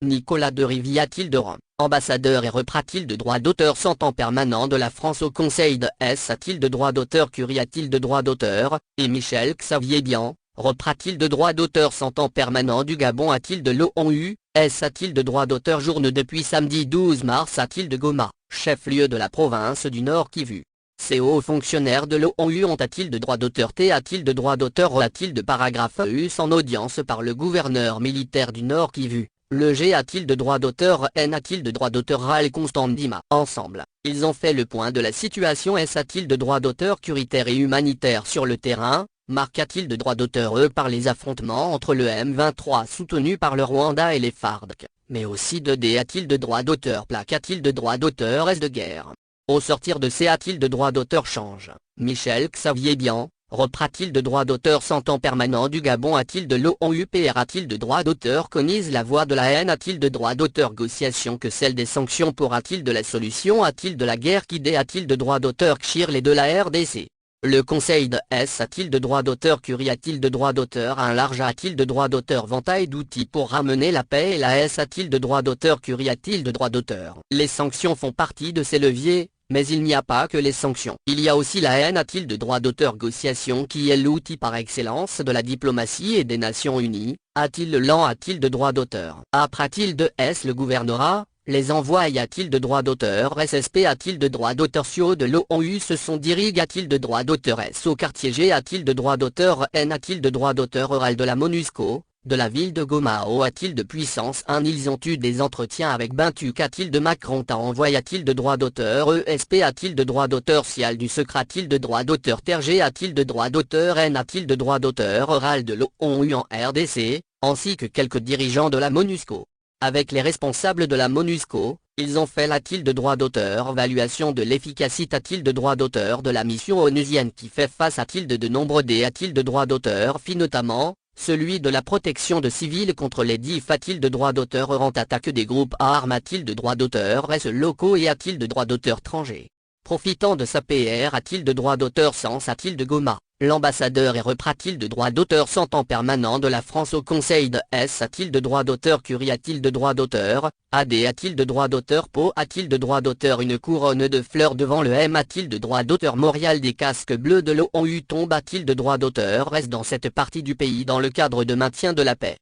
Nicolas de Rivy a-t-il de rang, ambassadeur et reprend-il de droit d'auteur en permanent de la France au Conseil de S a-t-il de droit d'auteur Curie a-t-il de droit d'auteur, et Michel Xavier Bian, reprend-il de droit d'auteur en permanent du Gabon a-t-il de l'ONU, S a-t-il de droit d'auteur journée depuis samedi 12 mars a-t-il de Goma, chef-lieu de la province du Nord Kivu. Ces hauts fonctionnaires de l'ONU ont-ils de droit d'auteur T a-t-il de droit d'auteur O a-t-il de paragraphe EU en audience par le gouverneur militaire du Nord Kivu. Le G a-t-il de droit d'auteur N a-t-il de droit d'auteur Ral Constant Ndima. Ensemble, ils ont fait le point de la situation. S a-t-il de droit d'auteur curitaire et humanitaire sur le terrain. Marc a-t-il de droit d'auteur E par les affrontements entre le M23 soutenu par le Rwanda et les FARC, mais aussi de D a-t-il de droit d'auteur Plaque a-t-il de droit d'auteur S de guerre. Au sortir de C a-t-il de droit d'auteur Change. Michel Xavier Bian, reprend-il de droit d'auteur sans temps permanent du Gabon a-t-il de l'ONUPR a-t-il de droit d'auteur Conise la voix de la haine a-t-il de droit d'auteur Négociation que celle des sanctions pour a-t-il de la solution a-t-il de la guerre qui a-t-il de droit d'auteur Kshir les de la RDC. Le Conseil de S a-t-il de droit d'auteur Curie a-t-il de droit d'auteur un large a-t-il de droit d'auteur Ventail d'outils pour ramener la paix et la S a-t-il de droit d'auteur Curie a-t-il de droit d'auteur. Les sanctions font partie de ces leviers. Mais il n'y a pas que les sanctions. Il y a aussi la haine a-t-il de droit d'auteur Négociation qui est l'outil par excellence de la diplomatie et des Nations Unies, a-t-il le lent a-t-il de droit d'auteur Après-t-il de S le gouvernorat, les envois y a-t-il de droit d'auteur SSP a-t-il de droit d'auteur SIO de l'ONU se sont dirig a-t-il de droit d'auteur S au quartier G a-t-il de droit d'auteur N a-t-il de droit d'auteur oral de la MONUSCO de la ville de Goma a-t-il de puissance 1 ils ont eu des entretiens avec Bintuk a-t-il de Macron t'a envoyé a-t-il de droit d'auteur ESP a-t-il de droit d'auteur Cial du Secret a-t-il de droit d'auteur Tergé a-t-il de droit d'auteur N a-t-il de droit d'auteur oral de l'ONU en RDC, ainsi que quelques dirigeants de la MONUSCO. Avec les responsables de la MONUSCO, ils ont fait a-t-il de droit d'auteur évaluation de l'efficacité a-t-il de droit d'auteur de la mission onusienne qui fait face a-t-il de nombreux D a-t-il de droit d'auteur notamment celui de la protection de civils contre les DIF a-t-il de droit d'auteur rend attaque des groupes armes a-t-il de droit d'auteur S locaux et a-t-il de droit d'auteur étranger. Profitant de sa PR a-t-il de droit d'auteur Sens a-t-il de Goma, l'ambassadeur et reprend-il de droit d'auteur sans temps permanent de la France au Conseil de S a-t-il de droit d'auteur Curie a-t-il de droit d'auteur, AD a-t-il de droit d'auteur Po a-t-il de droit d'auteur une couronne de fleurs devant le M a-t-il de droit d'auteur Montréal des casques bleus de l'ONU tombe a-t-il de droit d'auteur S dans cette partie du pays dans le cadre de maintien de la paix.